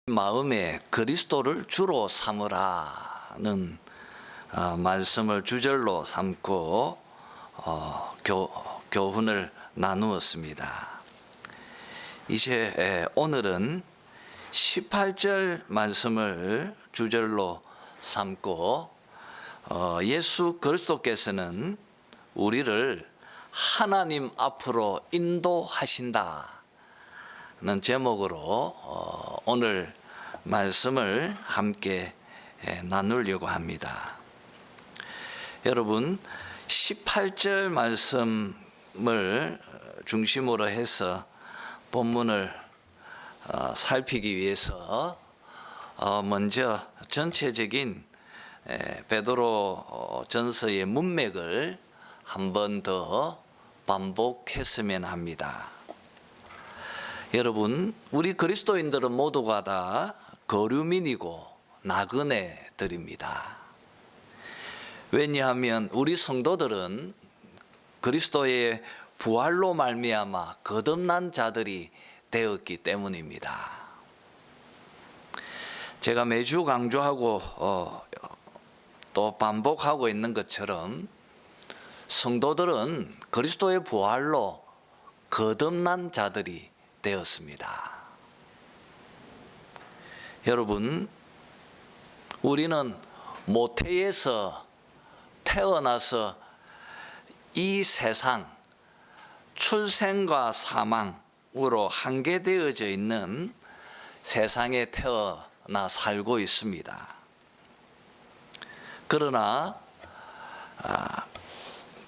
마음에 그리스도를 주로 삼으라는 말씀을 주절로 삼고 교훈을 나누었습니다. 이제 오늘은 18절 말씀을 주절로 삼고 예수 그리스도께서는 우리를 하나님 앞으로 인도하신다 는 제목으로 오늘 말씀을 함께 나누려고 합니다. 여러분, 18절 말씀을 중심으로 해서 본문을 살피기 위해서 먼저 전체적인 베드로 전서의 문맥을 한 번 더 반복했으면 합니다. 여러분, 우리 그리스도인들은 모두가 다 거류민이고 나그네들입니다. 왜냐하면 우리 성도들은 그리스도의 부활로 말미암아 거듭난 자들이 되었기 때문입니다. 제가 매주 강조하고 또 반복하고 있는 것처럼 성도들은 그리스도의 부활로 거듭난 자들이 되었습니다. 여러분, 우리는 모태에서 태어나서 이 세상 출생과 사망으로 한계되어져 있는 세상에 태어나 살고 있습니다. 그러나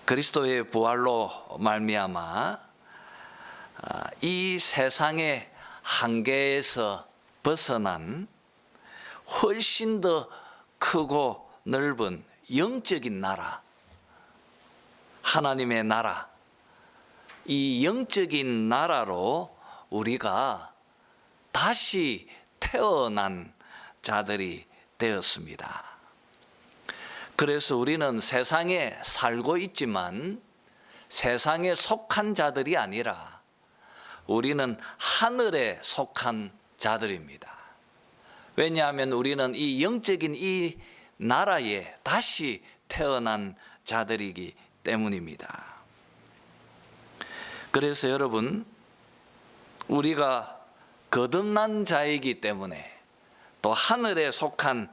그리스도의 부활로 말미암아 이 세상의 한계에서 벗어난 훨씬 더 크고 넓은 영적인 나라, 하나님의 나라, 이 영적인 나라로 우리가 다시 태어난 자들이 되었습니다. 그래서 우리는 세상에 살고 있지만 세상에 속한 자들이 아니라 우리는 하늘에 속한 자들입니다. 왜냐하면 우리는 이 영적인 이 나라에 다시 태어난 자들이기 때문입니다. 그래서 여러분, 우리가 거듭난 자이기 때문에 또 하늘에 속한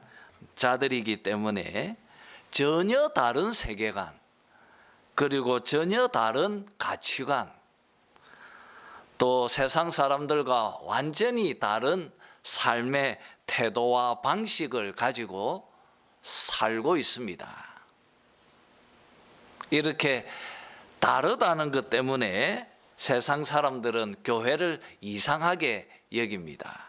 자들이기 때문에 전혀 다른 세계관, 그리고 전혀 다른 가치관, 또 세상 사람들과 완전히 다른 삶의 태도와 방식을 가지고 살고 있습니다. 이렇게 다르다는 것 때문에 세상 사람들은 교회를 이상하게 여깁니다.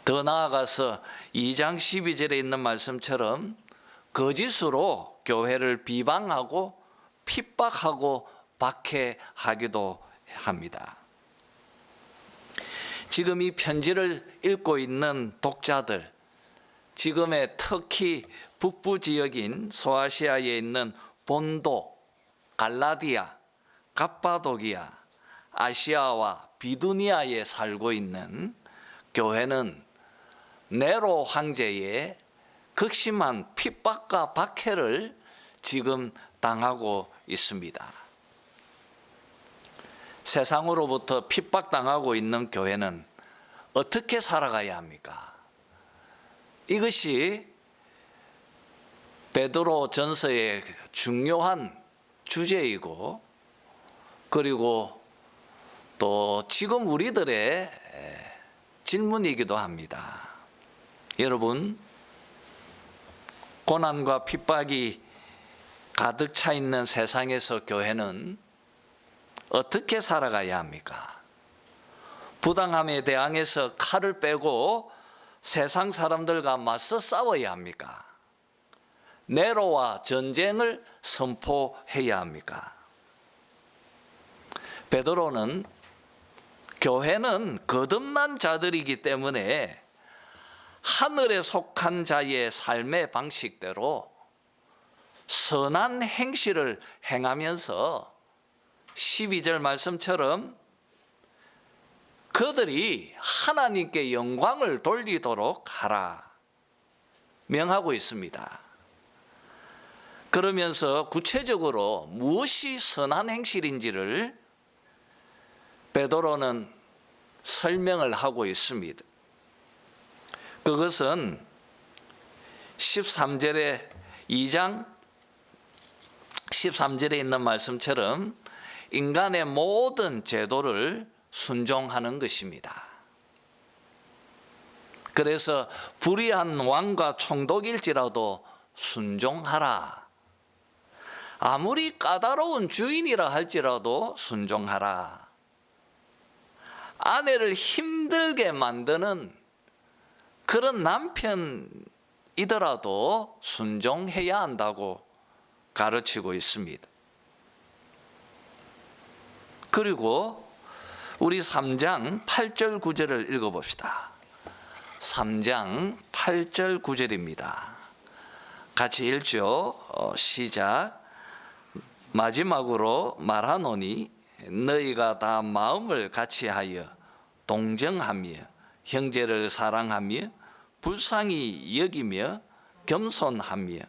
더 나아가서 2장 12절에 있는 말씀처럼 거짓으로 교회를 비방하고 핍박하고 박해하기도 합니다. 지금 이 편지를 읽고 있는 독자들, 지금의 터키 북부 지역인 소아시아에 있는 본도, 갈라디아, 갑바도기아, 아시아와 비두니아에 살고 있는 교회는 네로 황제의 극심한 핍박과 박해를 지금 당하고 있습니다. 세상으로부터 핍박당하고 있는 교회는 어떻게 살아가야 합니까? 이것이 베드로 전서의 중요한 주제이고, 그리고 또 지금 우리들의 질문이기도 합니다. 여러분, 고난과 핍박이 가득 차 있는 세상에서 교회는 어떻게 살아가야 합니까? 부당함에 대항해서 칼을 빼고 세상 사람들과 맞서 싸워야 합니까? 네로와 전쟁을 선포해야 합니까? 베드로는 교회는 거듭난 자들이기 때문에 하늘에 속한 자의 삶의 방식대로 선한 행실을 행하면서 12절 말씀처럼 그들이 하나님께 영광을 돌리도록 하라 명하고 있습니다. 그러면서 구체적으로 무엇이 선한 행실인지를 베드로는 설명을 하고 있습니다. 그것은 13절에 2장 13절에 있는 말씀처럼 인간의 모든 제도를 순종하는 것입니다. 그래서 불의한 왕과 총독일지라도 순종하라. 아무리 까다로운 주인이라 할지라도 순종하라. 아내를 힘들게 만드는 그런 남편이더라도 순종해야 한다고 가르치고 있습니다. 그리고 우리 3장 8절 9절을 읽어봅시다. 3장 8절 9절입니다. 같이 읽죠. 시작. 마지막으로 말하노니 너희가 다 마음을 같이하여 동정하며 형제를 사랑하며 불쌍히 여기며 겸손하며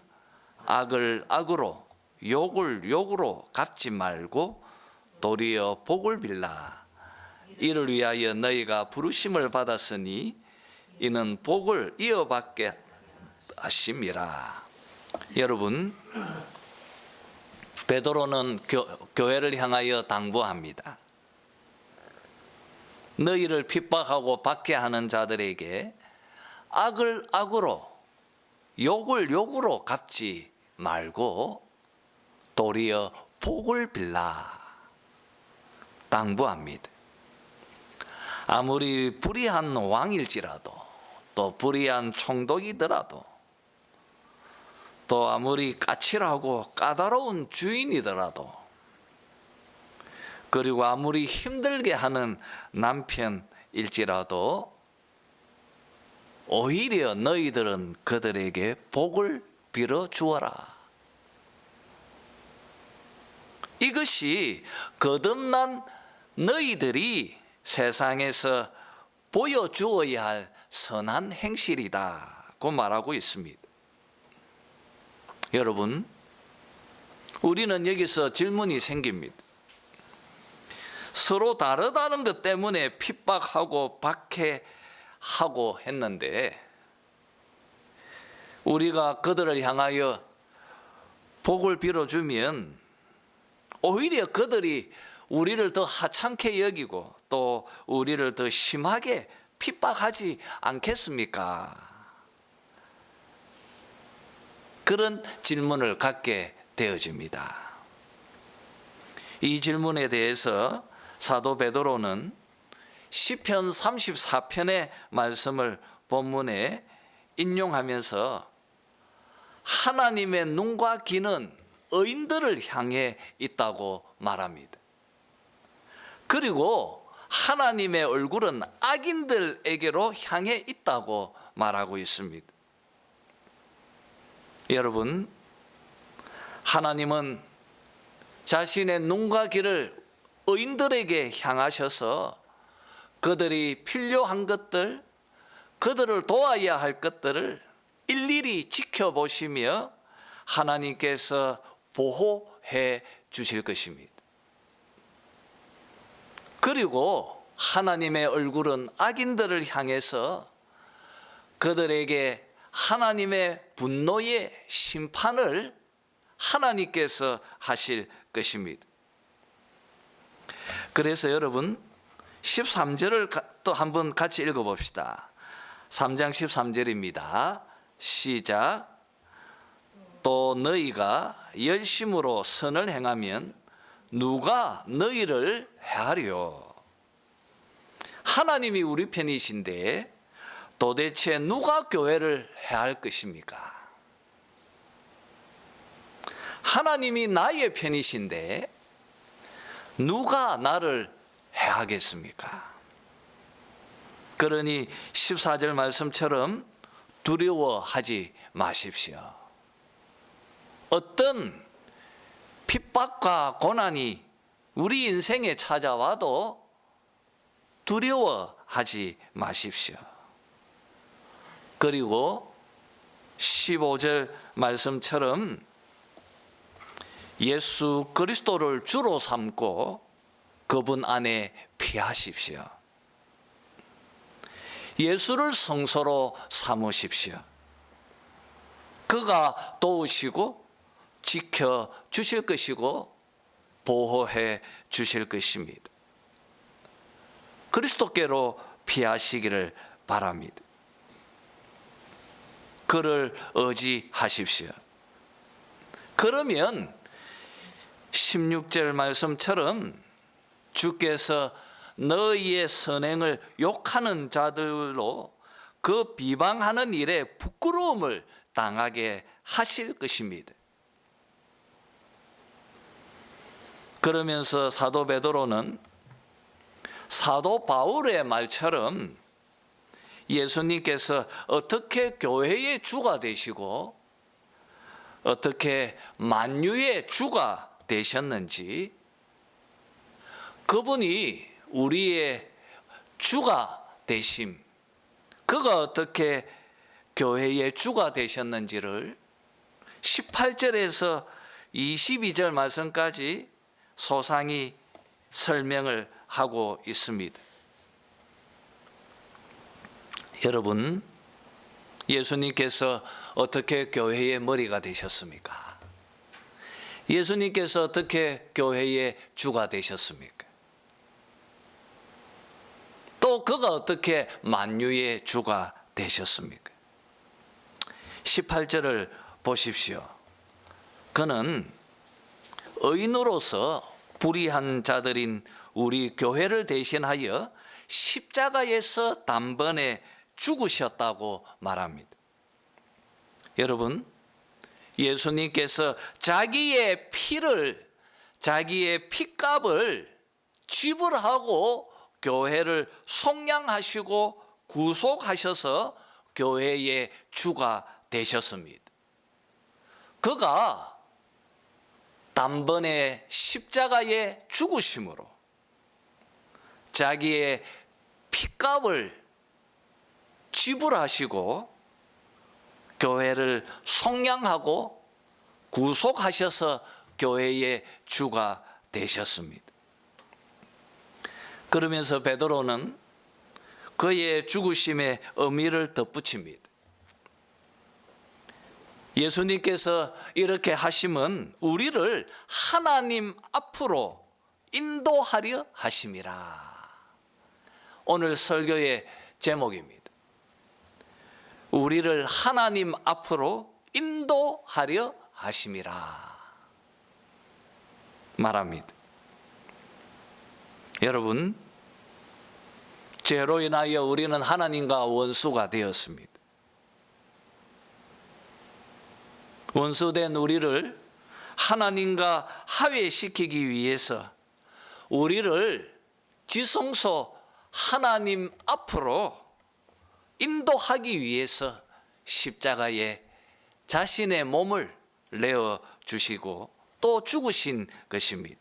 악을 악으로 욕을 욕으로 갚지 말고 도리어 복을 빌라. 이를 위하여 너희가 부르심을 받았으니 이는 복을 이어받게 하심이라. 여러분, 베드로는 교회를 향하여 당부합니다. 너희를 핍박하고 박해하는 자들에게 악을 악으로 욕을 욕으로 갚지 말고 도리어 복을 빌라 당부합니다. 아무리 불의한 왕일지라도 또 불의한 총독이더라도 또 아무리 까칠하고 까다로운 주인이더라도 그리고 아무리 힘들게 하는 남편일지라도 오히려 너희들은 그들에게 복을 빌어 주어라. 이것이 거듭난 너희들이 세상에서 보여주어야 할 선한 행실이다고 말하고 있습니다. 여러분, 우리는 여기서 질문이 생깁니다. 서로 다르다는 것 때문에 핍박하고 박해하고 했는데 우리가 그들을 향하여 복을 빌어주면 오히려 그들이 우리를 더 하찮게 여기고 또 우리를 더 심하게 핍박하지 않겠습니까? 그런 질문을 갖게 되어집니다. 이 질문에 대해서 사도 베드로는 시편 34편의 말씀을 본문에 인용하면서 하나님의 눈과 귀는 의인들을 향해 있다고 말합니다. 그리고 하나님의 얼굴은 악인들에게로 향해 있다고 말하고 있습니다. 여러분, 하나님은 자신의 눈과 귀를 의인들에게 향하셔서 그들이 필요한 것들, 그들을 도와야 할 것들을 일일이 지켜보시며 하나님께서 보호해 주실 것입니다. 그리고 하나님의 얼굴은 악인들을 향해서 그들에게 하나님의 분노의 심판을 하나님께서 하실 것입니다. 그래서 여러분 13절을 또 한번 같이 읽어봅시다. 3장 13절입니다. 시작. 또 너희가 열심으로 선을 행하면 누가 너희를 해하리요. 하나님이 우리 편이신데 도대체 누가 교회를 해할 것입니까? 하나님이 나의 편이신데 누가 나를 해하겠습니까? 그러니 14절 말씀처럼 두려워하지 마십시오. 어떤 핍박과 고난이 우리 인생에 찾아와도 두려워하지 마십시오. 그리고 15절 말씀처럼 예수 그리스도를 주로 삼고 그분 안에 피하십시오. 예수를 성소로 삼으십시오. 그가 도우시고 지켜 주실 것이고 보호해 주실 것입니다. 그리스도께로 피하시기를 바랍니다. 그를 의지하십시오. 그러면 16절 말씀처럼 주께서 너희의 선행을 욕하는 자들로 그 비방하는 일에 부끄러움을 당하게 하실 것입니다. 그러면서 사도 베드로는 사도 바울의 말처럼 예수님께서 어떻게 교회의 주가 되시고 어떻게 만유의 주가 되셨는지, 그분이 우리의 주가 되심, 그가 어떻게 교회의 주가 되셨는지를 18절에서 22절 말씀까지 소상히 설명을 하고 있습니다. 여러분, 예수님께서 어떻게 교회의 머리가 되셨습니까? 예수님께서 어떻게 교회의 주가 되셨습니까? 또 그가 어떻게 만유의 주가 되셨습니까? 18절을 보십시오. 그는 의인으로서 불의한 자들인 우리 교회를 대신하여 십자가에서 단번에 죽으셨다고 말합니다. 여러분, 예수님께서 자기의 피를, 자기의 피값을 지불하고 교회를 속량하시고 구속하셔서 교회의 주가 되셨습니다. 그가 단번에 십자가에 죽으심으로 자기의 피값을 지불하시고 교회를 속량하고 구속하셔서 교회의 주가 되셨습니다. 그러면서 베드로는 그의 죽으심의 의미를 덧붙입니다. 예수님께서 이렇게 하심은 우리를 하나님 앞으로 인도하려 하심이라. 오늘 설교의 제목입니다. 우리를 하나님 앞으로 인도하려 하심이라 말합니다. 여러분, 죄로 인하여 우리는 하나님과 원수가 되었습니다. 원수된 우리를 하나님과 화해시키기 위해서 우리를 지성소 하나님 앞으로 인도하기 위해서 십자가에 자신의 몸을 내어 주시고 또 죽으신 것입니다.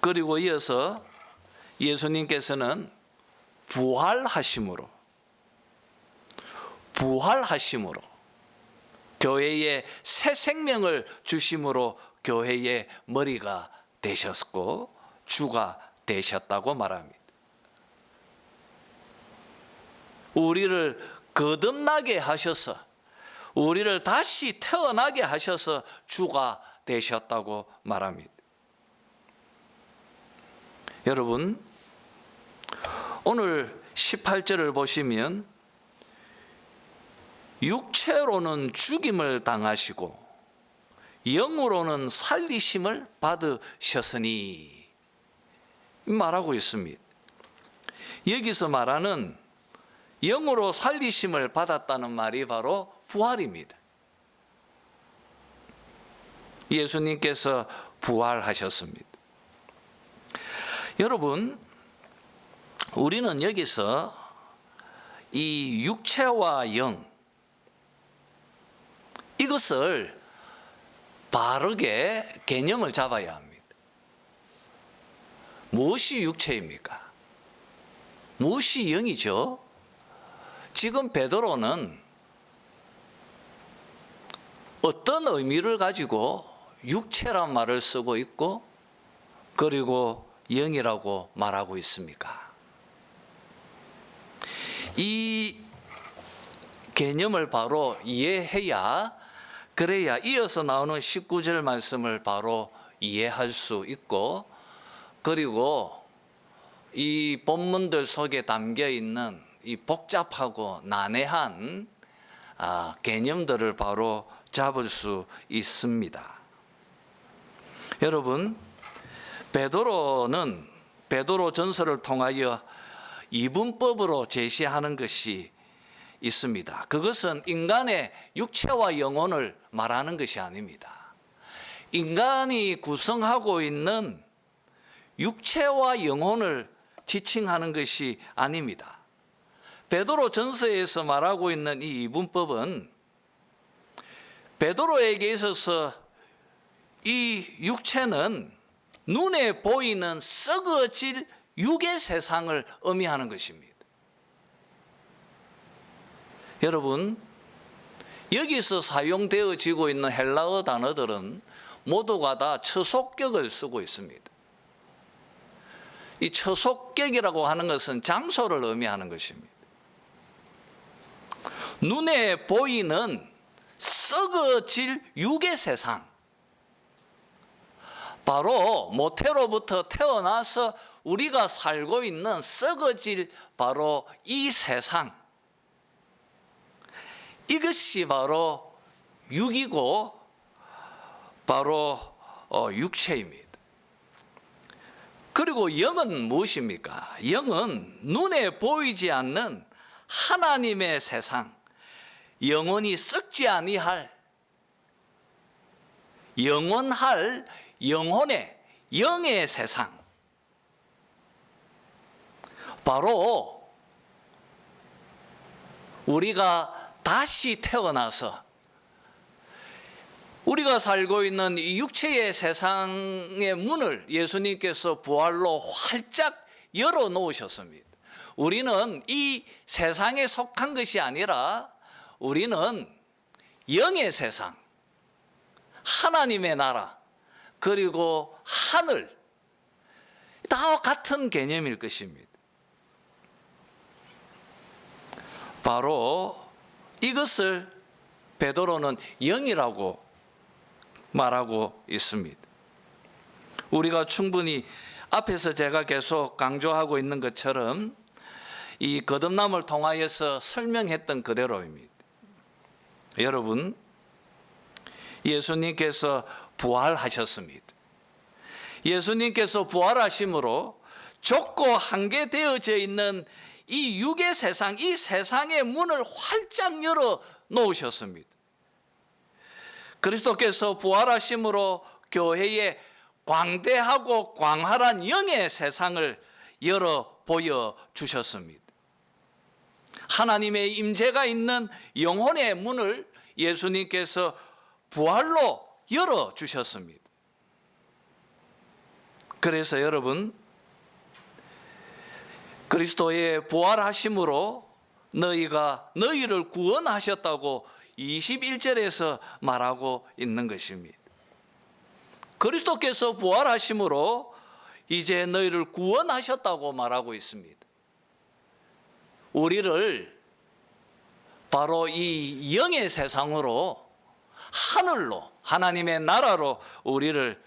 그리고 이어서 예수님께서는 부활하심으로 교회에 새 생명을 주심으로 교회의 머리가 되셨고 주가 되셨다고 말합니다. 우리를 거듭나게 하셔서 우리를 다시 태어나게 하셔서 주가 되셨다고 말합니다. 여러분, 오늘 18절을 보시면 육체로는 죽임을 당하시고 영으로는 살리심을 받으셨으니 말하고 있습니다. 여기서 말하는 영으로 살리심을 받았다는 말이 바로 부활입니다. 예수님께서 부활하셨습니다. 여러분, 우리는 여기서 이 육체와 영, 이것을 바르게 개념을 잡아야 합니다. 무엇이 육체입니까? 무엇이 영이죠? 지금 베드로는 어떤 의미를 가지고 육체란 말을 쓰고 있고 그리고 영이라고 말하고 있습니까? 이 개념을 바로 이해해야, 그래야 이어서 나오는 19절 말씀을 바로 이해할 수 있고, 그리고 이 본문들 속에 담겨 있는 이 복잡하고 난해한 개념들을 바로 잡을 수 있습니다. 여러분, 베드로는 베드로 전서를 통하여 이분법으로 제시하는 것이 있습니다. 그것은 인간의 육체와 영혼을 말하는 것이 아닙니다. 인간이 구성하고 있는 육체와 영혼을 지칭하는 것이 아닙니다. 베드로 전서에서 말하고 있는 이 이분법은 베드로에게 있어서 이 육체는 눈에 보이는 썩어질 육의 세상을 의미하는 것입니다. 여러분, 여기서 사용되어지고 있는 헬라어 단어들은 모두가 다 처속격을 쓰고 있습니다. 이 처속격이라고 하는 것은 장소를 의미하는 것입니다. 눈에 보이는 썩어질 육의 세상, 바로 모태로부터 태어나서 우리가 살고 있는 썩어질 바로 이 세상, 이것이 바로 육이고 바로 육체입니다. 그리고 영은 무엇입니까? 영은 눈에 보이지 않는 하나님의 세상, 영원히 썩지 아니할, 영원할 영혼의 영의 세상, 바로 우리가 다시 태어나서 우리가 살고 있는 이 육체의 세상의 문을 예수님께서 부활로 활짝 열어 놓으셨습니다. 우리는 이 세상에 속한 것이 아니라 우리는 영의 세상, 하나님의 나라, 그리고 하늘, 다 같은 개념일 것입니다. 바로 이것을 베드로는 영이라고 말하고 있습니다. 우리가 충분히 앞에서 제가 계속 강조하고 있는 것처럼 이 거듭남을 통하여서 설명했던 그대로입니다. 여러분, 예수님께서 부활하셨습니다. 예수님께서 부활하심으로 좁고 한계되어져 있는 이 육의 세상, 이 세상의 문을 활짝 열어 놓으셨습니다. 그리스도께서 부활하심으로 교회에 광대하고 광활한 영의 세상을 열어 보여주셨습니다. 하나님의 임재가 있는 영혼의 문을 예수님께서 부활로 열어주셨습니다. 그래서 여러분, 그리스도의 부활하심으로 너희를 구원하셨다고 21절에서 말하고 있는 것입니다. 그리스도께서 부활하심으로 이제 너희를 구원하셨다고 말하고 있습니다. 우리를 바로 이 영의 세상으로, 하늘로, 하나님의 나라로 우리를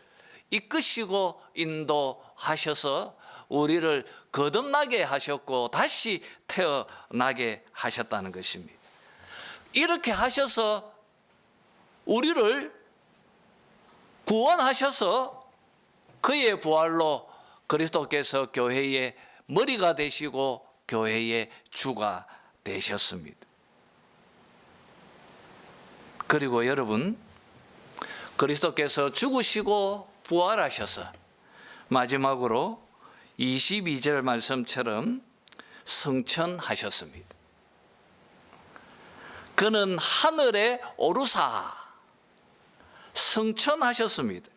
이끄시고 인도하셔서 우리를 거듭나게 하셨고 다시 태어나게 하셨다는 것입니다. 이렇게 하셔서 우리를 구원하셔서 그의 부활로 그리스도께서 교회의 머리가 되시고 교회의 주가 되셨습니다. 그리고 여러분, 그리스도께서 죽으시고 부활하셔서 마지막으로 22절 말씀처럼 승천하셨습니다. 그는 하늘에 오르사 승천하셨습니다.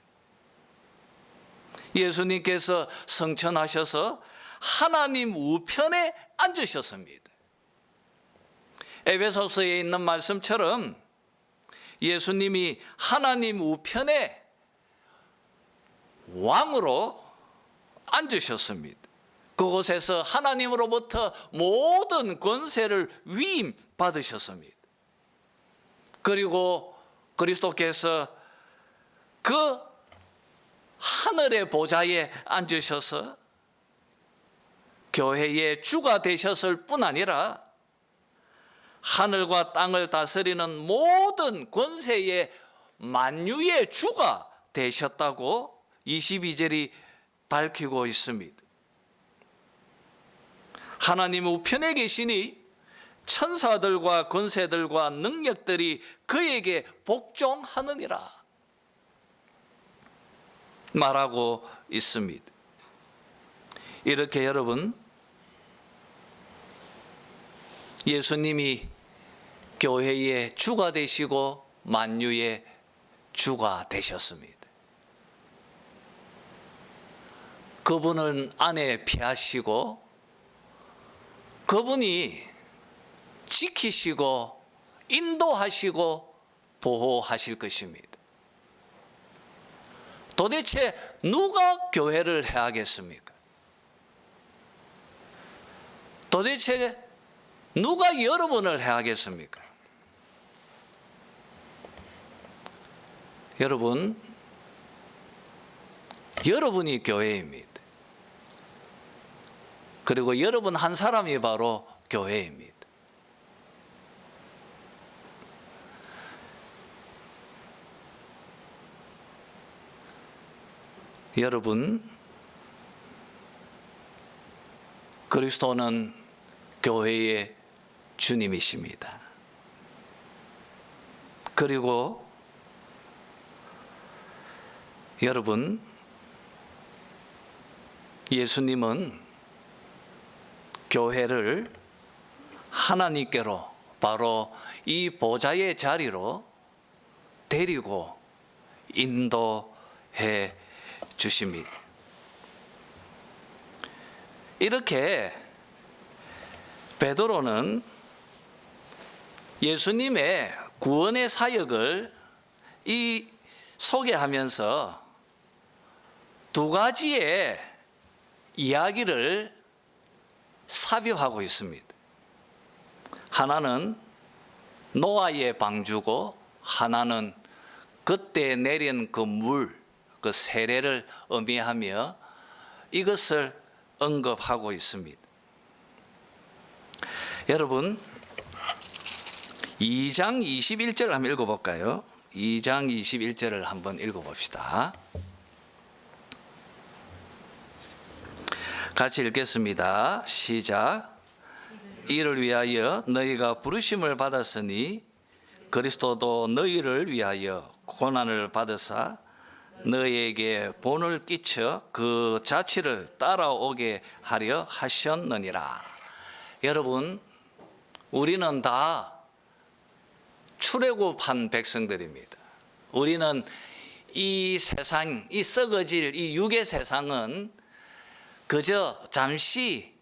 예수님께서 승천하셔서 하나님 우편에 앉으셨습니다. 에베소서에 있는 말씀처럼 예수님이 하나님 우편에 왕으로 앉으셨습니다. 그곳에서 하나님으로부터 모든 권세를 위임받으셨습니다. 그리고 그리스도께서 그 하늘의 보좌에 앉으셔서 교회의 주가 되셨을 뿐 아니라 하늘과 땅을 다스리는 모든 권세의 만유의 주가 되셨다고 22절이 밝히고 있습니다. 하나님 우편에 계시니 천사들과 권세들과 능력들이 그에게 복종하느니라 말하고 있습니다. 이렇게 여러분, 예수님이 교회의 주가 되시고 만유의 주가 되셨습니다. 그분은 안에 피하시고 그분이 지키시고 인도하시고 보호하실 것입니다. 도대체 누가 교회를 해야겠습니까? 도대체 누가 여러분을 해야겠습니까? 여러분이 교회입니다. 그리고 여러분 한 사람이 바로 교회입니다. 여러분, 그리스도는 교회의 주님이십니다. 그리고 여러분, 예수님은 교회를 하나님께로, 바로 이 보좌의 자리로 데리고 인도해 주십니다. 이렇게 베드로는 예수님의 구원의 사역을 소개하면서 두 가지의 이야기를 삽입하고 있습니다. 하나는 노아의 방주고 하나는 그때 내린 그 물, 그 세례를 의미하며 이것을 언급하고 있습니다. 여러분, 2장 21절을 한번 읽어볼까요? 2장 21절을 한번 읽어봅시다. 같이 읽겠습니다. 시작. 이를 위하여 너희가 부르심을 받았으니 그리스도도 너희를 위하여 고난을 받으사 너희에게 본을 끼쳐 그 자취를 따라오게 하려 하셨느니라. 여러분, 우리는 다 출애굽한 백성들입니다. 우리는 이 세상, 이 썩어질 이 육의 세상은 그저 잠시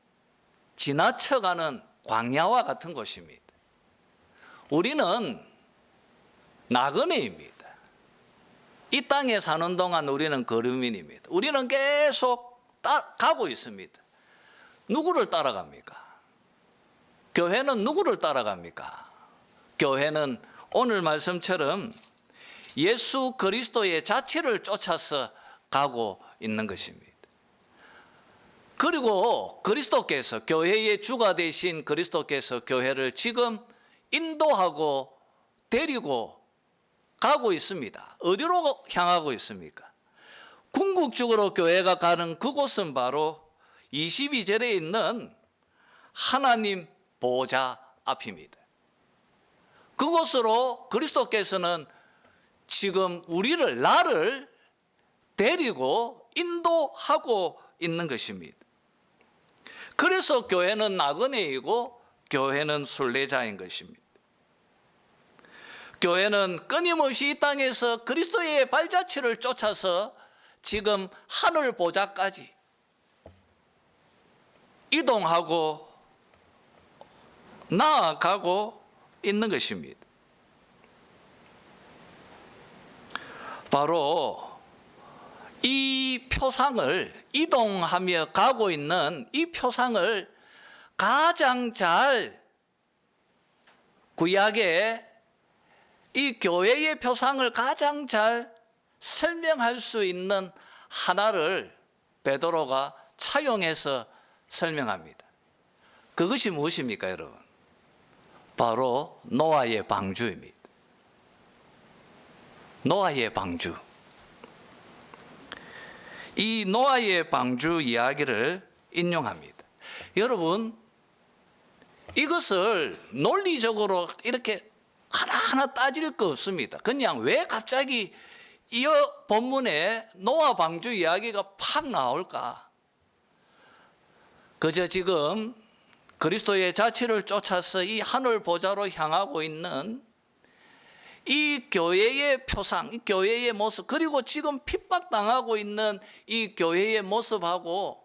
지나쳐가는 광야와 같은 곳입니다. 우리는 나그네입니다. 이 땅에 사는 동안 우리는 거류민입니다. 우리는 계속 가고 있습니다. 누구를 따라갑니까? 교회는 누구를 따라갑니까? 교회는 오늘 말씀처럼 예수 그리스도의 자취를 쫓아서 가고 있는 것입니다. 그리고 그리스도께서, 교회의 주가 되신 그리스도께서 교회를 지금 인도하고 데리고 가고 있습니다. 어디로 향하고 있습니까? 궁극적으로 교회가 가는 그곳은 바로 22절에 있는 하나님 보좌 앞입니다. 그곳으로 그리스도께서는 지금 나를 데리고 인도하고 있는 것입니다. 그래서 교회는 나그네이고 교회는 순례자인 것입니다. 교회는 끊임없이 이 땅에서 그리스도의 발자취를 쫓아서 지금 하늘 보좌까지 이동하고 나아가고 있는 것입니다. 바로 이 표상을, 이동하며 가고 있는 이 표상을 가장 잘, 구약의 이 교회의 표상을 가장 잘 설명할 수 있는 하나를 베드로가 차용해서 설명합니다. 그것이 무엇입니까, 여러분? 바로 노아의 방주입니다. 노아의 방주. 이 노아의 방주 이야기를 인용합니다. 여러분, 이것을 논리적으로 이렇게 하나하나 따질 거 없습니다. 그냥 왜 갑자기 이 본문에 노아 방주 이야기가 팍 나올까? 그저 지금 그리스도의 자취를 쫓아서 이 하늘 보좌로 향하고 있는 이 교회의 표상, 이 교회의 모습, 그리고 지금 핍박당하고 있는 이 교회의 모습하고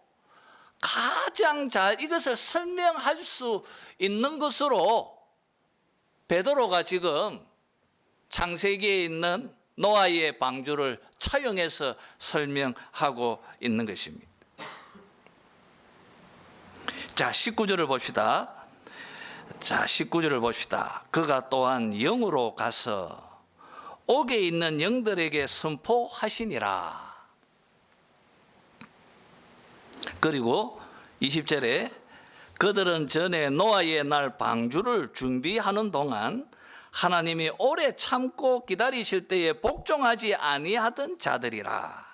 가장 잘 이것을 설명할 수 있는 것으로 베드로가 지금 창세기에 있는 노아의 방주를 차용해서 설명하고 있는 것입니다. 자, 19절을 봅시다. 자, 19절을 봅시다. 그가 또한 영으로 가서 옥에 있는 영들에게 선포하시니라. 그리고 20절에 그들은 전에 노아의 날 방주를 준비하는 동안 하나님이 오래 참고 기다리실 때에 복종하지 아니하던 자들이라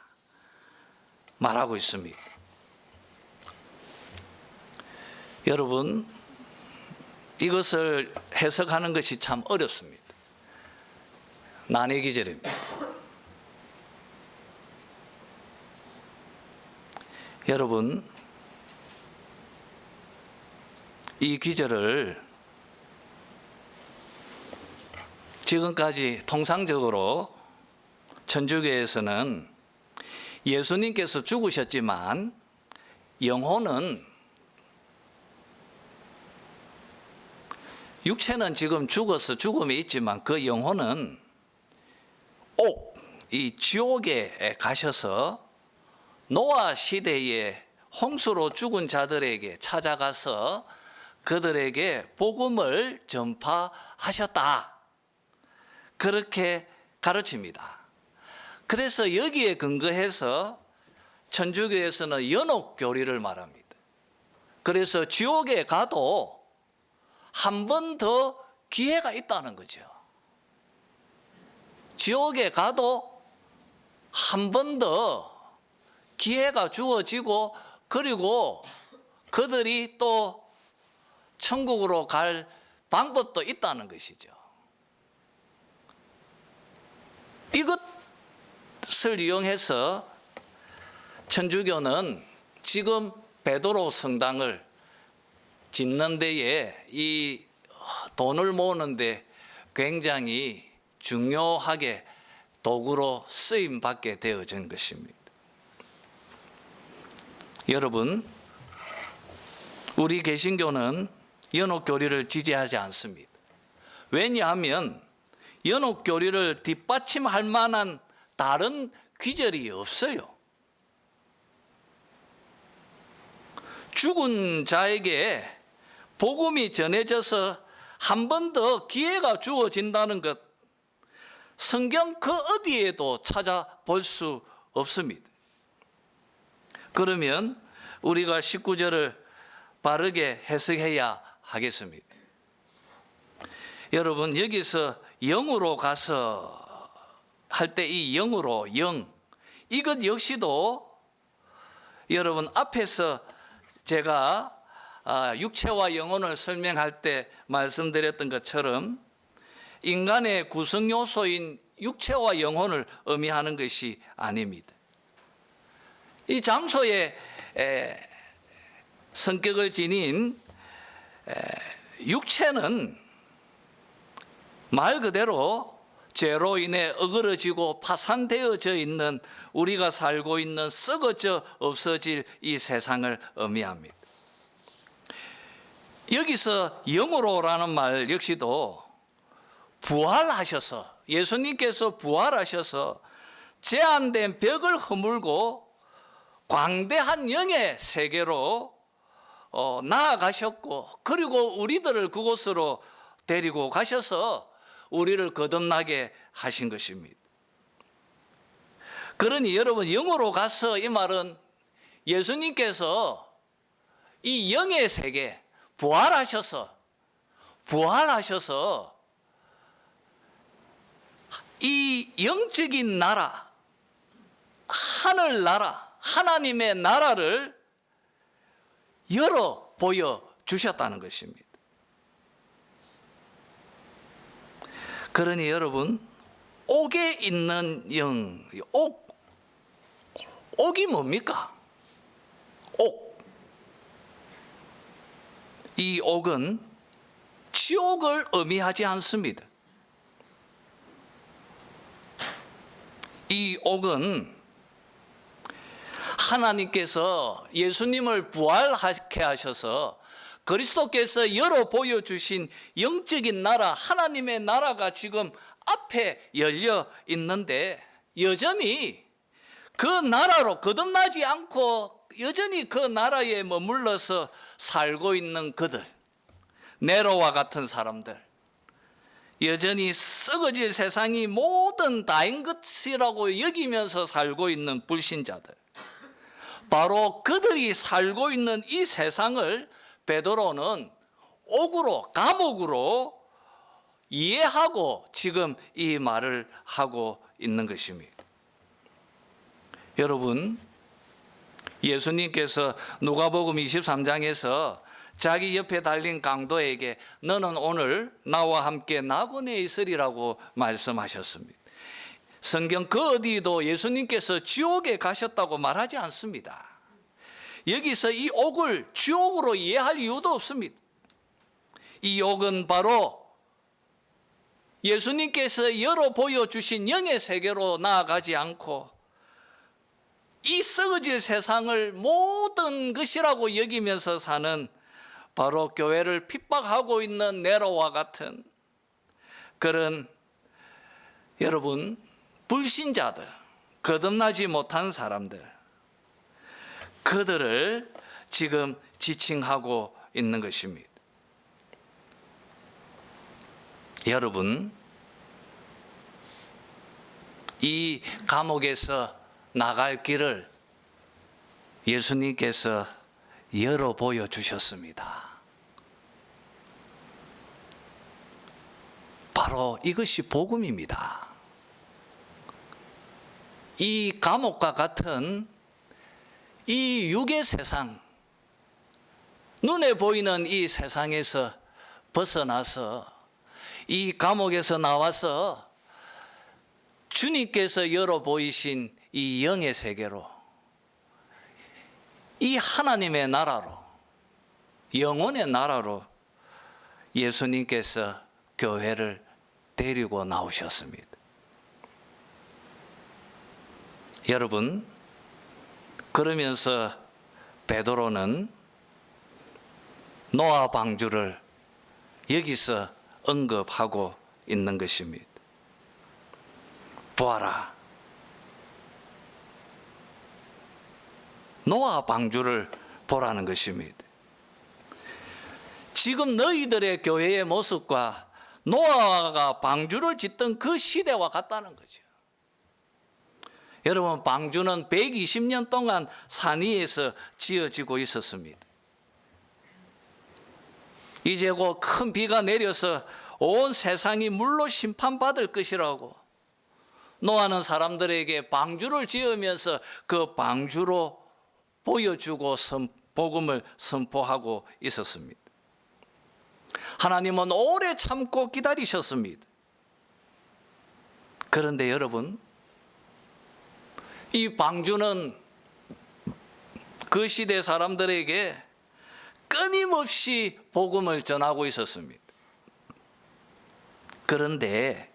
말하고 있습니다. 여러분, 이것을 해석하는 것이 참 어렵습니다. 난해 기절입니다. 여러분, 이 기절을 지금까지 통상적으로 천주교에서는 예수님께서 죽으셨지만 영혼은, 육체는 지금 죽어서 죽음에 있지만 그 영혼은 이 지옥에 가셔서 노아 시대에 홍수로 죽은 자들에게 찾아가서 그들에게 복음을 전파하셨다. 그렇게 가르칩니다. 그래서 여기에 근거해서 천주교에서는 연옥교리를 말합니다. 그래서 지옥에 가도 한 번 더 기회가 있다는 거죠. 지옥에 가도 한 번 더 기회가 주어지고, 그리고 그들이 또 천국으로 갈 방법도 있다는 것이죠. 이것을 이용해서 천주교는 지금 베드로 성당을 짓는 데에 이 돈을 모으는데 굉장히 중요하게 도구로 쓰임 받게 되어진 것입니다. 여러분, 우리 개신교는 연옥교리를 지지하지 않습니다. 왜냐하면 연옥교리를 뒷받침할 만한 다른 귀절이 없어요. 죽은 자에게 복음이 전해져서 한 번 더 기회가 주어진다는 것, 성경 그 어디에도 찾아볼 수 없습니다. 그러면 우리가 19절을 바르게 해석해야 하겠습니다. 여러분, 여기서 영으로 가서 할 때 이 영으로, 영, 이것 역시도 여러분 앞에서 제가 육체와 영혼을 설명할 때 말씀드렸던 것처럼 인간의 구성 요소인 육체와 영혼을 의미하는 것이 아닙니다. 이 장소의 성격을 지닌 육체는 말 그대로 죄로 인해 어그러지고 파산되어져 있는, 우리가 살고 있는 썩어져 없어질 이 세상을 의미합니다. 여기서 영으로라는 말 역시도 부활하셔서, 예수님께서 부활하셔서 제한된 벽을 허물고 광대한 영의 세계로 나아가셨고, 그리고 우리들을 그곳으로 데리고 가셔서 우리를 거듭나게 하신 것입니다. 그러니 여러분, 영으로 가서, 이 말은 예수님께서 이 영의 세계 부활하셔서 이 영적인 나라, 하늘나라, 하나님의 나라를 열어 보여주셨다는 것입니다. 그러니 여러분, 옥에 있는 영, 옥이 뭡니까? 옥. 이 옥은 지옥을 의미하지 않습니다. 이 옥은 하나님께서 예수님을 부활하게 하셔서 그리스도께서 열어 보여주신 영적인 나라, 하나님의 나라가 지금 앞에 열려 있는데, 여전히 그 나라로 거듭나지 않고 여전히 그 나라에 머물러서 살고 있는 그들, 네로와 같은 사람들, 여전히 썩어질 세상이 모든 다인 것이라고 여기면서 살고 있는 불신자들, 바로 그들이 살고 있는 이 세상을 베드로는 옥으로, 감옥으로 이해하고 지금 이 말을 하고 있는 것입니다. 여러분, 예수님께서 누가복음 23장에서 자기 옆에 달린 강도에게 너는 오늘 나와 함께 낙원에 있으리라고 말씀하셨습니다. 성경 그 어디도 예수님께서 지옥에 가셨다고 말하지 않습니다. 여기서 이 옥을 지옥으로 이해할 이유도 없습니다. 이 옥은 바로 예수님께서 열어 보여주신 영의 세계로 나아가지 않고 이 썩어질 세상을 모든 것이라고 여기면서 사는, 바로 교회를 핍박하고 있는 네로와 같은 그런 여러분 불신자들, 거듭나지 못한 사람들, 그들을 지금 지칭하고 있는 것입니다. 여러분, 이 감옥에서 나갈 길을 예수님께서 열어 보여주셨습니다. 바로 이것이 복음입니다. 이 감옥과 같은 이 육의 세상, 눈에 보이는 이 세상에서 벗어나서 이 감옥에서 나와서 주님께서 열어 보이신 이 영의 세계로, 이 하나님의 나라로, 영혼의 나라로 예수님께서 교회를 데리고 나오셨습니다. 여러분, 그러면서 베드로는 노아 방주를 여기서 언급하고 있는 것입니다. 보아라, 노아 방주를 보라는 것입니다. 지금 너희들의 교회의 모습과 노아가 방주를 짓던 그 시대와 같다는 거죠. 여러분, 방주는 120년 동안 산 위에서 지어지고 있었습니다. 이제 곧 큰 비가 내려서 온 세상이 물로 심판받을 것이라고 노아는 사람들에게 방주를 지으면서 그 방주로 보여주고 복음을 선포하고 있었습니다. 하나님은 오래 참고 기다리셨습니다. 그런데 여러분, 이 방주는 그 시대 사람들에게 끊임없이 복음을 전하고 있었습니다. 그런데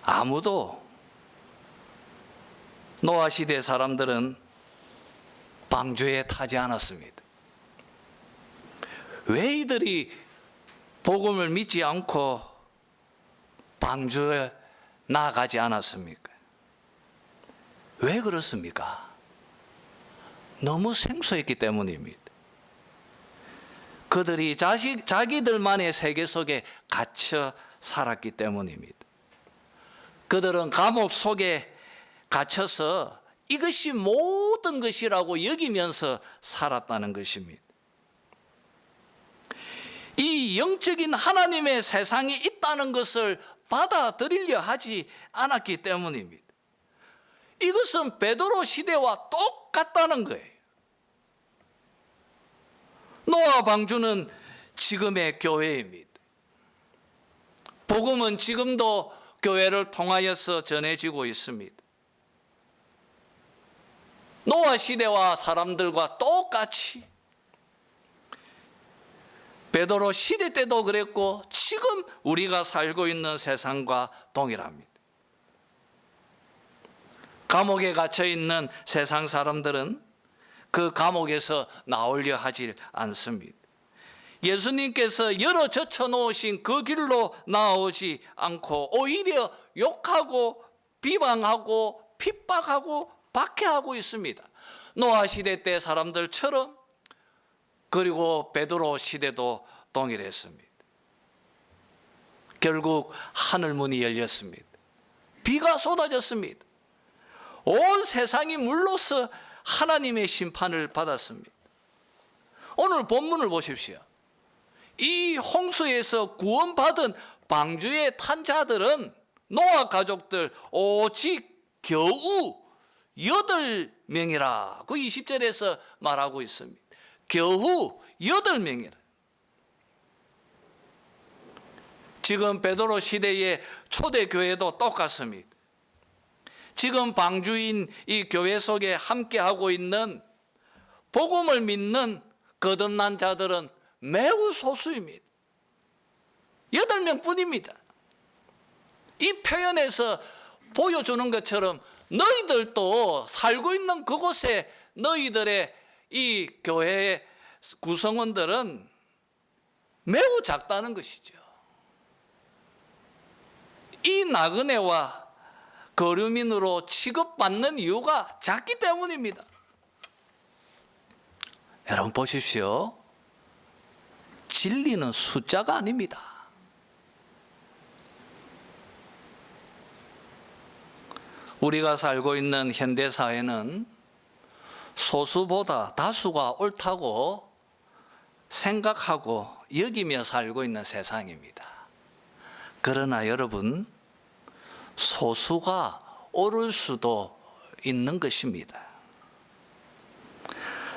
아무도, 노아 시대 사람들은 방주에 타지 않았습니다. 왜 이들이 복음을 믿지 않고 방주에 나아가지 않았습니까? 왜 그렇습니까? 너무 생소했기 때문입니다. 그들이 자기들만의 세계 속에 갇혀 살았기 때문입니다. 그들은 감옥 속에 갇혀서 이것이 모든 것이라고 여기면서 살았다는 것입니다. 이 영적인 하나님의 세상이 있다는 것을 받아들이려 하지 않았기 때문입니다. 이것은 베드로 시대와 똑같다는 거예요. 노아 방주는 지금의 교회입니다. 복음은 지금도 교회를 통하여서 전해지고 있습니다. 노아 시대와 사람들과 똑같이 베드로 시대 때도 그랬고 지금 우리가 살고 있는 세상과 동일합니다. 감옥에 갇혀 있는 세상 사람들은 그 감옥에서 나오려 하질 않습니다. 예수님께서 열어 젖혀 놓으신 그 길로 나오지 않고 오히려 욕하고 비방하고 핍박하고 박해하고 있습니다. 노아 시대 때 사람들처럼, 그리고 베드로 시대도 동일했습니다. 결국 하늘 문이 열렸습니다. 비가 쏟아졌습니다. 온 세상이 물로서 하나님의 심판을 받았습니다. 오늘 본문을 보십시오. 이 홍수에서 구원받은 방주에 탄 자들은 노아 가족들 오직 겨우 8명이라 그 20절에서 말하고 있습니다. 겨우 8명이라. 지금 베드로 시대의 초대교회도 똑같습니다. 지금 방주인 이 교회 속에 함께하고 있는 복음을 믿는 거듭난 자들은 매우 소수입니다. 8명 뿐입니다. 이 표현에서 보여주는 것처럼 너희들도 살고 있는 그곳에 너희들의 이 교회의 구성원들은 매우 작다는 것이죠. 이 나그네와 거류민으로 취급받는 이유가 작기 때문입니다. 여러분 보십시오. 진리는 숫자가 아닙니다. 우리가 살고 있는 현대사회는 소수보다 다수가 옳다고 생각하고 여기며 살고 있는 세상입니다. 그러나 여러분, 소수가 옳을 수도 있는 것입니다.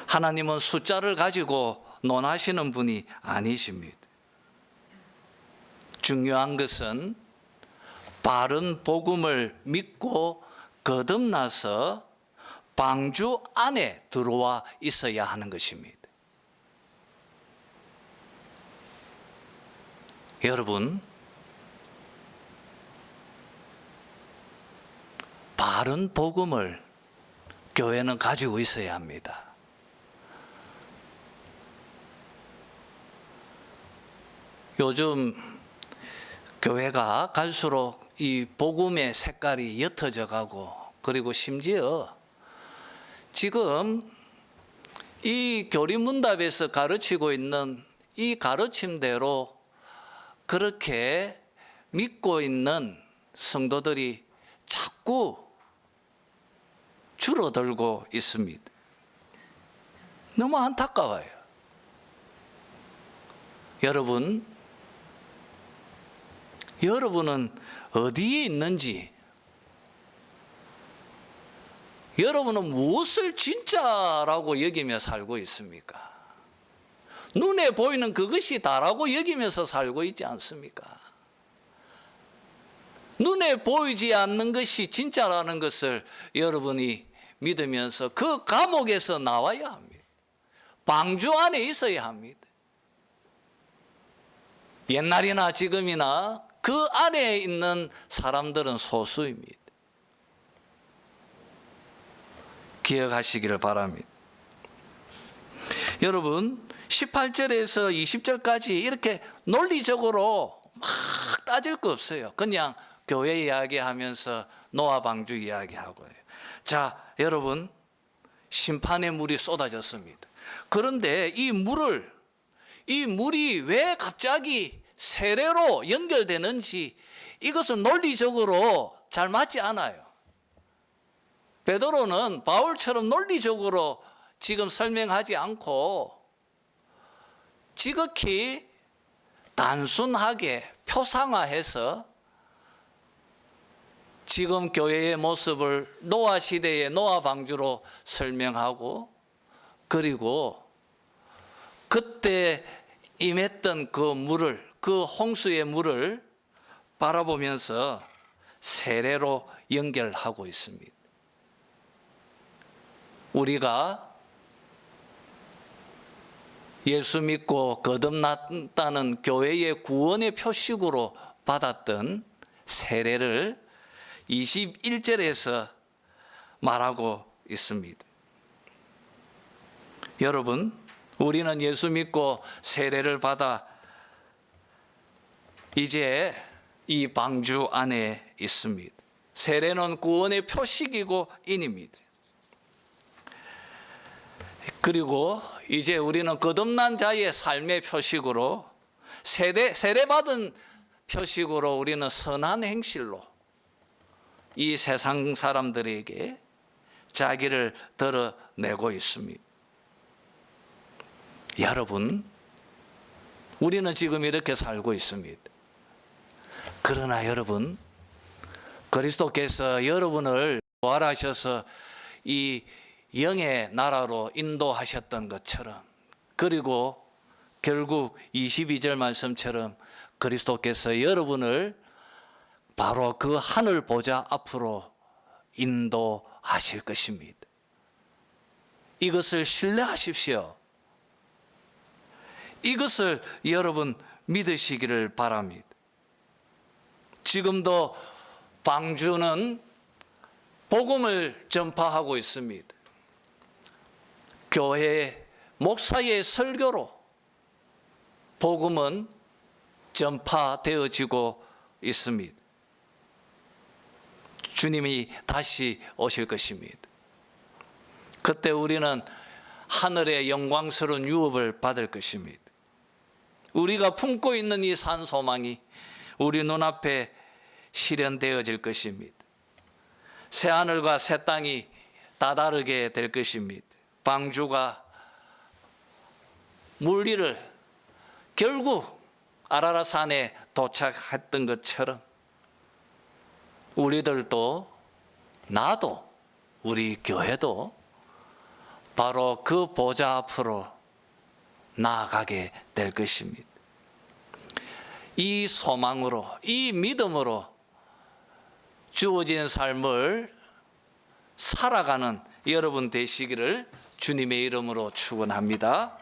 하나님은 숫자를 가지고 논하시는 분이 아니십니다. 중요한 것은 바른 복음을 믿고 거듭나서 방주 안에 들어와 있어야 하는 것입니다. 여러분, 바른 복음을 교회는 가지고 있어야 합니다. 요즘 교회가 갈수록 이 복음의 색깔이 옅어져 가고, 그리고 심지어 지금 이 교리문답에서 가르치고 있는 이 가르침대로 그렇게 믿고 있는 성도들이 자꾸 줄어들고 있습니다. 너무 안타까워요. 여러분은 어디에 있는지, 여러분은 무엇을 진짜라고 여기며 살고 있습니까? 눈에 보이는 그것이 다라고 여기면서 살고 있지 않습니까? 눈에 보이지 않는 것이 진짜라는 것을 여러분이 믿으면서 그 감옥에서 나와야 합니다. 방주 안에 있어야 합니다. 옛날이나 지금이나 그 안에 있는 사람들은 소수입니다. 기억하시기를 바랍니다. 여러분, 18절에서 20절까지 이렇게 논리적으로 막 따질 거 없어요. 그냥 교회 이야기하면서 노아 방주 이야기하고요. 자, 여러분, 심판의 물이 쏟아졌습니다. 그런데 이 물이 왜 갑자기 세례로 연결되는지 이것은 논리적으로 잘 맞지 않아요. 베드로는 바울처럼 논리적으로 지금 설명하지 않고 지극히 단순하게 표상화해서 지금 교회의 모습을 노아 시대의 노아 방주로 설명하고, 그리고 그때 임했던 그 물을, 그 홍수의 물을 바라보면서 세례로 연결하고 있습니다. 우리가 예수 믿고 거듭났다는 교회의 구원의 표식으로 받았던 세례를 21절에서 말하고 있습니다. 여러분, 우리는 예수 믿고 세례를 받아 이제 이 방주 안에 있습니다. 세례는 구원의 표식이고 인입니다. 그리고 이제 우리는 거듭난 자의 삶의 표식으로 세례받은 표식으로 우리는 선한 행실로 이 세상 사람들에게 자기를 드러내고 있습니다. 여러분, 우리는 지금 이렇게 살고 있습니다. 그러나 여러분, 그리스도께서 여러분을 부활하셔서 이 영의 나라로 인도하셨던 것처럼, 그리고 결국 22절 말씀처럼 그리스도께서 여러분을 바로 그 하늘 보좌 앞으로 인도하실 것입니다. 이것을 신뢰하십시오. 이것을 여러분 믿으시기를 바랍니다. 지금도 방주는 복음을 전파하고 있습니다. 교회 목사의 설교로 복음은 전파되어지고 있습니다. 주님이 다시 오실 것입니다. 그때 우리는 하늘의 영광스러운 유업을 받을 것입니다. 우리가 품고 있는 이 산 소망이 우리 눈앞에 실현되어질 것입니다. 새 하늘과 새 땅이 다다르게 될 것입니다. 방주가 물리를 결국 아라랏산에 도착했던 것처럼 우리들도, 나도, 우리 교회도 바로 그 보좌 앞으로 나아가게 될 것입니다. 이 소망으로, 이 믿음으로 주어진 삶을 살아가는 여러분 되시기를 주님의 이름으로 축원합니다.